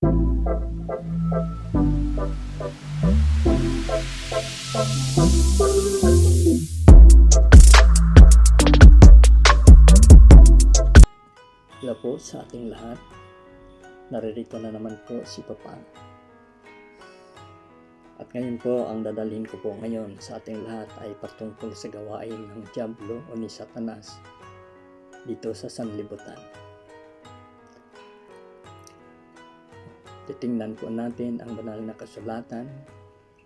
Hello po sa ating lahat. Naririto na naman po si Papa. At ngayon po, ang dadalhin ko po ngayon sa ating lahat ay patungkol sa gawain ng Diablo o ni Satanas dito sa sanlibutan. Titingnan po natin ang banal na kasulatan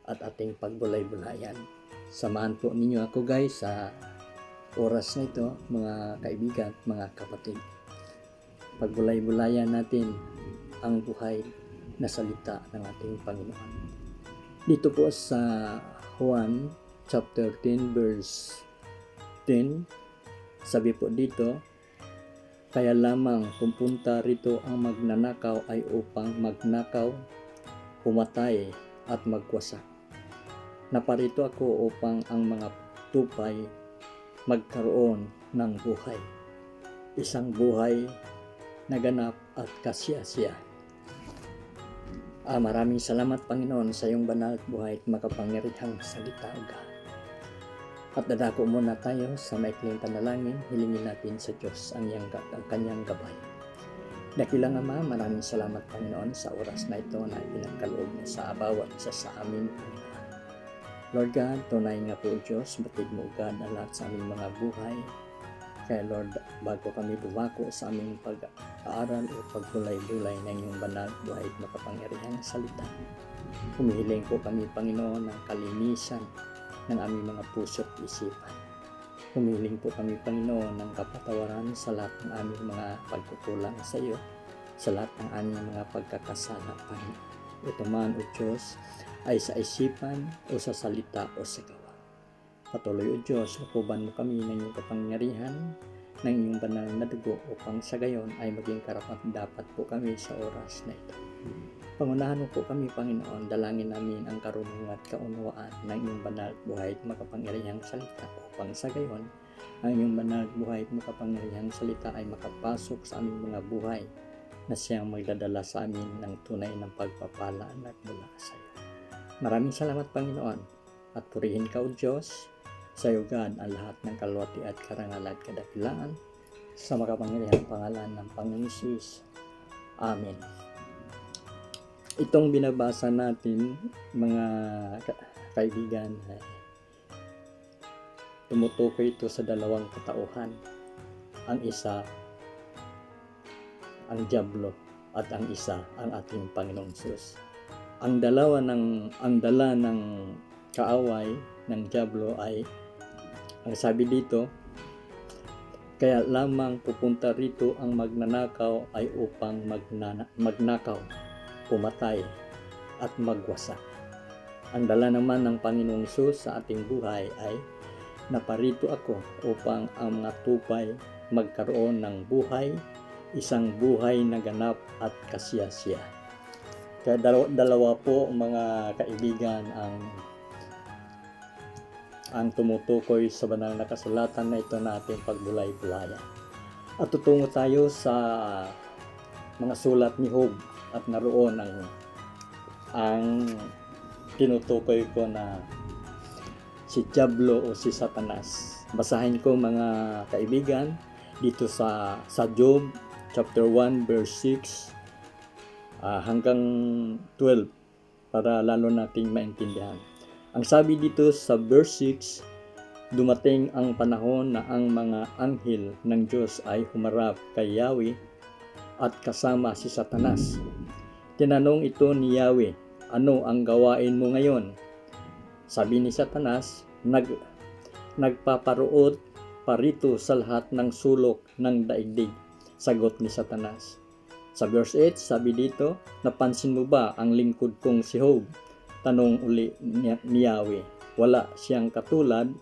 at ating pagbulay-bulayan. Samahan po ninyo ako guys sa oras na ito, mga kaibigan, mga kapatid. Pagbulay-bulayan natin ang buhay na salita ng ating Panginoon. Dito po sa Juan chapter 10 verse 10, sabi po dito, kaya lamang pupunta rito ang magnanakaw ay upang magnakaw, pumatay at magwasak. Naparito ako upang ang mga tupay magkaroon ng buhay, isang buhay na ganap at kasiyasiya. Maraming salamat Panginoon sa iyong banal at buhay at makapangyarihang salita, O God. At dadako muna tayo sa maikling panalangin. Hilingin natin sa Diyos ang kanyang gabay. Dakilang Ama, maraming salamat Panginoon sa oras na ito na ipinagkaloob mo sa bawat isa sa amin, Panginoon. Lord God, tunay nga po Diyos, batid mo God ang lahat sa aming mga buhay. Kaya Lord, bago kami dumako sa aming pag-aaral o pagbulay-bulay ng iyong banal, buhay at makapangyarihang salita, humihiling po kami Panginoon ng kalinisan ng aming mga puso at isipan. Humihiling po kami Panginoon ng kapatawaran sa lahat ng aming mga pagkukulang sa iyo, sa lahat ng aming mga pagkakasala, Panginoon. Ito man, O Diyos, ay sa isipan o sa salita o sa gawa. Patuloy, O Diyos, hukuban mo kami ng iyong kapangyarihan, ng iyong banal na dugo upang sa gayon ay maging karapat-dapat po kami sa oras na ito. Pangunahan mo po kami, Panginoon, dalangin namin ang karunungan at kaunawaan ng iyong banal at buhay at makapangyarihang salita upang sa gayon ang iyong banal at buhay at makapangyarihang salita ay makapasok sa aming mga buhay na siyang magdadala sa amin ng tunay ng pagpapala at mula sa iyo. Maraming salamat, Panginoon, at purihin ka, O Diyos. Sa iyo, God, ang lahat ng kalwati at karangalan at kadakilaan sa makapangyarihang pangalan ng Panginoon Hesus. Amen. Itong binabasa natin, mga kaibigan, tumutukoy ito sa dalawang katauhan. Ang isa, ang Diablo, at ang isa, ang ating Panginoong Hesus. Ang dala ng kaaway ng Diablo ay, ang sabi dito, kaya lamang pupunta rito ang magnanakaw ay upang magnakaw, pumatay at magwasak. Ang dala naman ng Panginoong Hesus sa ating buhay ay, naparito ako upang ang mga tupay magkaroon ng buhay, isang buhay na ganap at kasiyasiya. Kaya dalawa po mga kaibigan ang tumutukoy sa banal na kasulatan na ito na ating pagbulay-bulayan. At tutungo tayo sa mga sulat ni Job at naroon ang tinutukoy ko na si Diablo o si Satanas. Basahin ko mga kaibigan dito sa Job chapter 1 verse 6 hanggang 12 para lalo nating maintindihan. Ang sabi dito sa verse 6, dumating ang panahon na ang mga anghel ng Diyos ay humarap kay Yahweh at kasama si Satanas. Tinanong ito ni Yahweh, ano ang gawain mo ngayon? Sabi ni Satanas, nagpaparuot parito sa lahat ng sulok ng daigdig. Sagot ni Satanas. Sa verse 8, sabi dito, napansin mo ba ang lingkod kong si Job? Tanong uli ni Yahweh, wala siyang katulad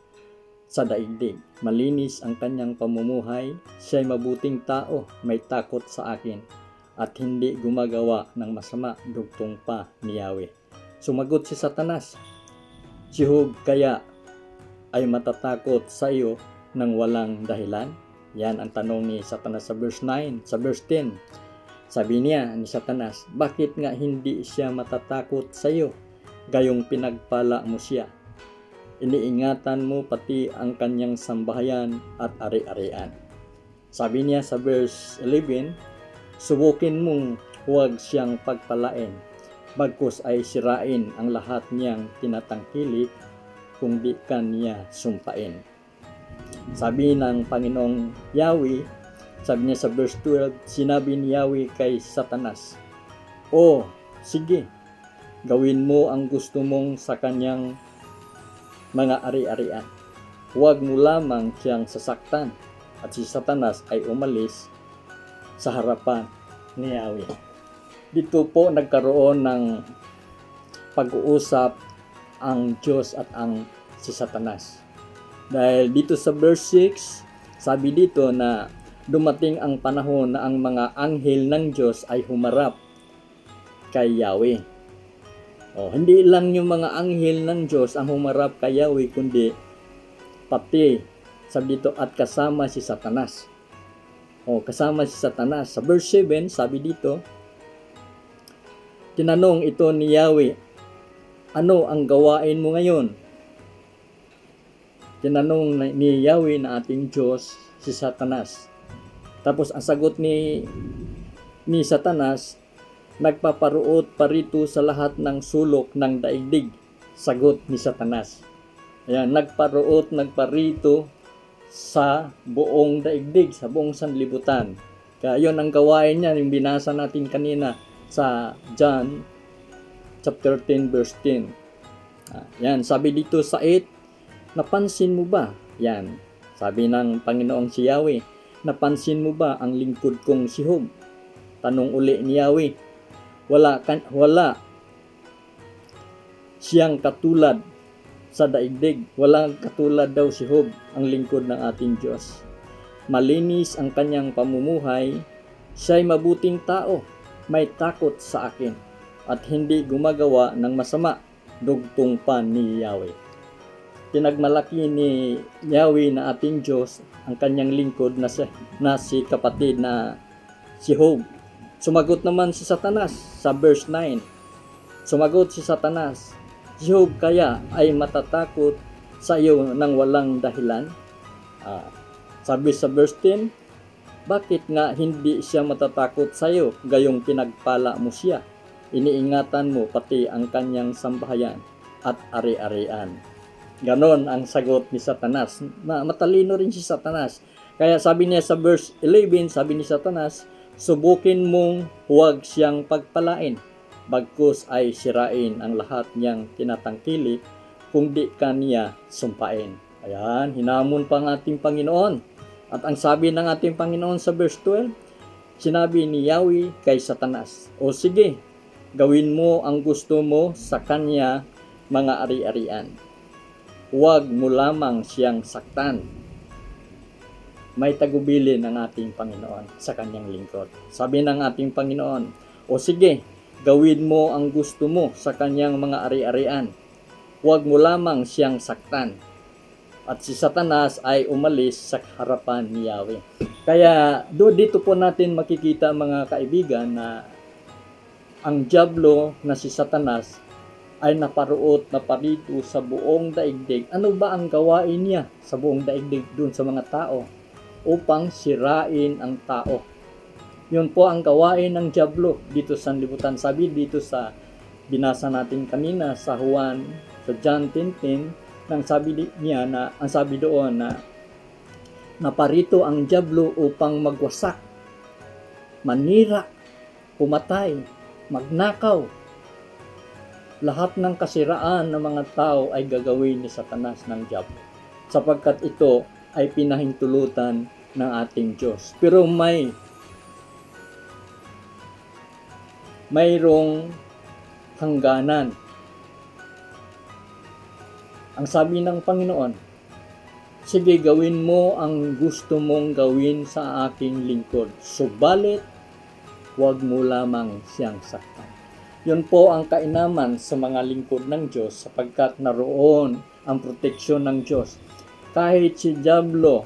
sa daigdig. Malinis ang kanyang pamumuhay, siya'y mabuting tao, may takot sa akin, at hindi gumagawa ng masama, dugtong pa ni Yahweh. Sumagot si Satanas, si Job kaya ay matatakot sa iyo ng walang dahilan? Yan ang tanong ni Satanas sa verse 9. Sa verse 10, Sabi niya ni Satanas, bakit nga hindi siya matatakot sa iyo? Gayong pinagpala mo siya. Iniingatan mo pati ang kanyang sambahayan at ari-arian. Sabi niya sa verse 11, subukin mong huwag siyang pagpalain, bagkus ay sirain ang lahat niyang tinatangkilik kung di ka niya sumpain. Sabi ng Panginoong Yahweh, sabi niya sa verse 12, sinabi ni Yahweh kay Satanas, o sige, gawin mo ang gusto mong sa kanyang mga ari-arian. Huwag mo lamang siyang sasaktan. At si Satanas ay umalis sa harapan ni Yahweh. Dito po nagkaroon ng pag-uusap ang Diyos at ang si Satanas. Dahil dito sa verse 6, sabi dito na dumating ang panahon na ang mga anghel ng Diyos ay humarap kay Yahweh. Hindi lang yung mga anghel ng Diyos ang humarap kay Yahweh, kundi pati sabi dito at kasama si Satanas. Kasama si Satanas. Sa verse 7, sabi dito, tinanong ito ni Yahweh, ano ang gawain mo ngayon? Tinanong ni Yahweh na ating Diyos si Satanas. Tapos ang sagot ni Satanas, nagpaparuot pa rito sa lahat ng sulok ng daigdig. Sagot ni Satanas. Ayan, nagparito sa buong daigdig, sa buong sanlibutan. Kaya yun ang gawain niya, yung binasa natin kanina sa John chapter 10 verse 10. Yan, sabi dito sa 8, napansin mo ba? Yan, sabi ng Panginoong si Yahweh, napansin mo ba ang lingkod kong si Job? Tanong uli ni Yahweh, wala siyang katulad sa daigdig. Walang katulad daw si Job, ang lingkod ng ating Diyos. Malinis ang kanyang pamumuhay, siya'y mabuting tao, may takot sa akin, at hindi gumagawa ng masama, dugtong pa ni Yahweh. Pinagmalaki ni Yahweh na ating Diyos ang kanyang lingkod na si kapatid na si Job. Sumagot naman si Satanas sa verse 9. Sumagot si Satanas, si Job kaya ay matatakot sa iyo nang walang dahilan? Sabi sa verse 10, bakit nga hindi siya matatakot sa iyo gayong pinagpala mo siya? Iniingatan mo pati ang kanyang sambahayan at ari-arian. Ganon ang sagot ni Satanas. Matalino rin si Satanas. Kaya sabi niya sa verse 11, sabi ni Satanas, subukin mong huwag siyang pagpalain, bagkus ay sirain ang lahat niyang tinatangkilik kung di ka niya sumpain. Ayan, hinamon pa ang ating Panginoon. At ang sabi ng ating Panginoon sa verse 12, sinabi ni Yahweh kay Satanas, o sige, gawin mo ang gusto mo sa kanya mga ari-arian. Huwag mo lamang siyang saktan. May tagubilin ang ating Panginoon sa kanyang lingkod. Sabi ng ating Panginoon, o sige, gawin mo ang gusto mo sa kanyang mga ari-arian. Huwag mo lamang siyang saktan. At si Satanas ay umalis sa harapan ni Yahweh. Kaya dito po natin makikita mga kaibigan na ang dyablo na si Satanas ay naparuot na parito sa buong daigdig. Ano ba ang gawain niya sa buong daigdig dun sa mga tao? Upang sirain ang tao. Yun po ang gawain ng dyablo dito sa sanlibutan. Sabi dito sa binasa natin kanina sa Juan, sa John 10:10, nang sabi niya na, ang sabi doon na naparito ang dyablo upang magwasak, manira, pumatay, magnakaw. Lahat ng kasiraan ng mga tao ay gagawin ni Satanas ng dyablo, sapagkat ito ay pinahintulutan ng ating Diyos. Pero mayroong hangganan. Ang sabi ng Panginoon, sige, gawin mo ang gusto mong gawin sa aking lingkod, subalit huwag mo lamang siyang saktan. Yun po ang kainaman sa mga lingkod ng Diyos, sapagkat naroon ang proteksyon ng Diyos. Kahit si Diablo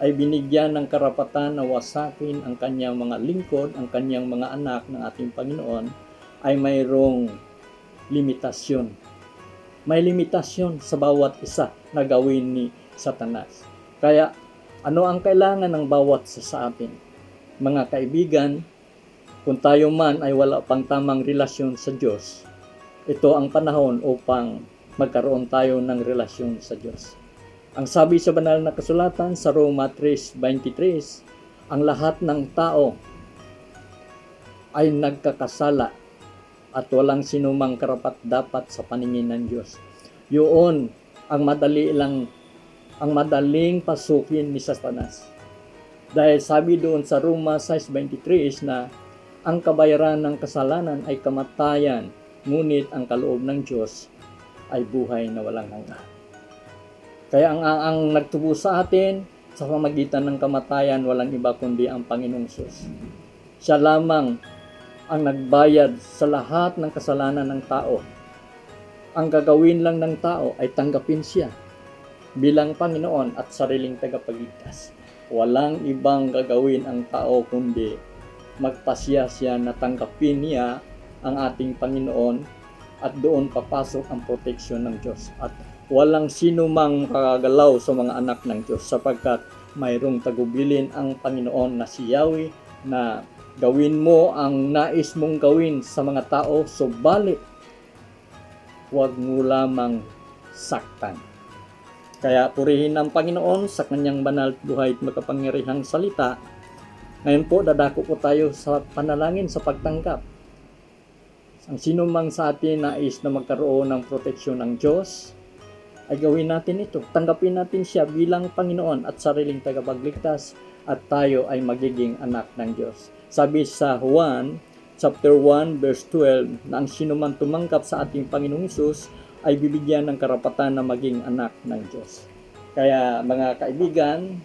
ay binigyan ng karapatan na wasakin ang kanyang mga lingkod, ang kanyang mga anak ng ating Panginoon, ay mayroong limitasyon. May limitasyon sa bawat isa na gawin ni Satanas. Kaya ano ang kailangan ng bawat isa sa atin? Mga kaibigan, kung tayo man ay wala pang tamang relasyon sa Diyos, ito ang panahon upang magkaroon tayo ng relasyon sa Diyos. Ang sabi sa banal na kasulatan sa Roma 3:23, ang lahat ng tao ay nagkakasala at walang sinumang karapat-dapat sa paningin ng Diyos. Yun ang madaling pasukin ni Satanas. Dahil sabi doon sa Roma 6:23 na ang kabayaran ng kasalanan ay kamatayan, ngunit ang kaloob ng Diyos ay buhay na walang hanggan. Kaya ang nagtubo sa atin sa pamagitan ng kamatayan, walang iba kundi ang Panginoong Hesus. Siya lamang ang nagbayad sa lahat ng kasalanan ng tao. Ang gagawin lang ng tao ay tanggapin siya bilang Panginoon at sariling tagapagligtas. Walang ibang gagawin ang tao kundi magpasya siya na tanggapin niya ang ating Panginoon, at doon papasok ang proteksyon ng Diyos. At walang sino mang kakagalaw sa mga anak ng Diyos, sapagkat mayroong tagubilin ang Panginoon na si Yahweh na gawin mo ang nais mong gawin sa mga tao, subalit huwag mo lamang saktan. Kaya purihin ang Panginoon sa kanyang banal at buhay at makapangyarihang salita. Ngayon po, dadako po tayo sa panalangin sa pagtanggap. Ang sino mang sa atin nais na magkaroon ng proteksyon ng Diyos, ay gawin natin ito. Tanggapin natin siya bilang Panginoon at sariling tagapagligtas, at tayo ay magiging anak ng Diyos. Sabi sa Juan chapter 1 verse 12 na ang sino man tumanggap sa ating Panginoong Hesus ay bibigyan ng karapatan na maging anak ng Diyos. Kaya mga kaibigan,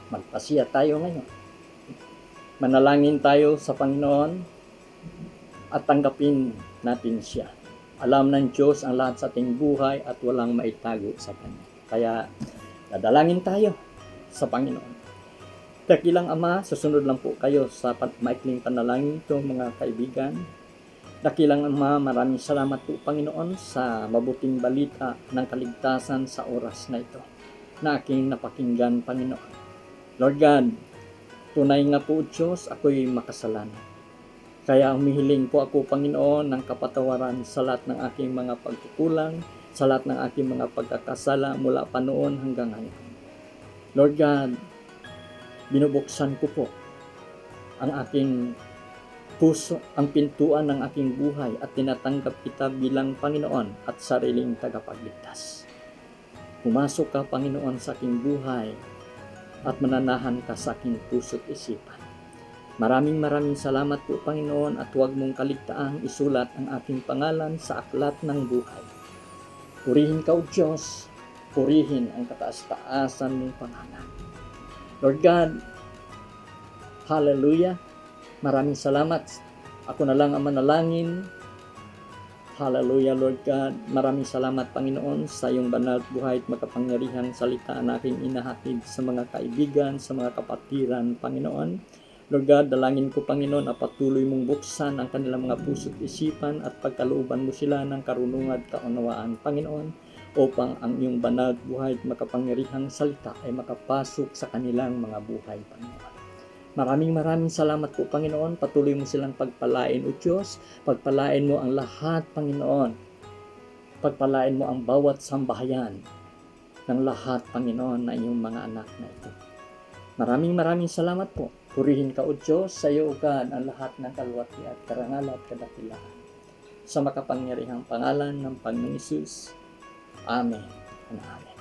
magpasya tayo ngayon. Manalangin tayo sa Panginoon at tanggapin natin siya. Alam ng Diyos ang lahat sa ating buhay at walang maitago sa Kanya. Kaya dadalangin tayo sa Panginoon. Dakilang Ama, susunod lang po kayo sa maikling panalangin ito mga kaibigan. Dakilang Ama, maraming salamat po Panginoon sa mabuting balita ng kaligtasan sa oras na ito na aking napakinggan Panginoon. Lord God, tunay nga po Diyos, ako'y makasalanan. Kaya humihiling po ako, Panginoon, ng kapatawaran sa lahat ng aking mga pagkukulang, sa lahat ng aking mga pagkakasala mula pa noon hanggang ngayon. Lord God, binubuksan ko po ang aking puso, ang pintuan ng aking buhay at tinatanggap kita bilang Panginoon at sariling tagapagligtas. Pumasok ka, Panginoon, sa aking buhay at mananahan ka sa aking puso at isipan. Maraming salamat po Panginoon, at huwag mong kaligtaang isulat ang aking pangalan sa aklat ng buhay. Purihin ka o Diyos, purihin ang kataas-taasan mong pangalan. Lord God, hallelujah, maraming salamat. Ako na lang ang manalangin. Hallelujah Lord God, maraming salamat Panginoon sa iyong banal at buhay at makapangyarihang salita na aking inahatid sa mga kaibigan, sa mga kapatiran Panginoon. Lord God, dalangin ko Panginoon na patuloy mong buksan ang kanilang mga puso at isipan at pagkalooban mo sila ng karunungan at kaunawaan Panginoon, upang ang iyong banal at buhay at makapangyarihang salita ay makapasok sa kanilang mga buhay Panginoon. Maraming salamat po Panginoon, patuloy mo silang pagpalain o Diyos, pagpalain mo ang lahat Panginoon, pagpalain mo ang bawat sambahayan ng lahat Panginoon na iyong mga anak na ito. Maraming salamat po. Purihin ka o Diyos, sa iyo ugad ang lahat ng kalwati at karangal at kadakilaan. Sa makapangyarihang pangalan ng Panginoong Hesus. Amen. Amen.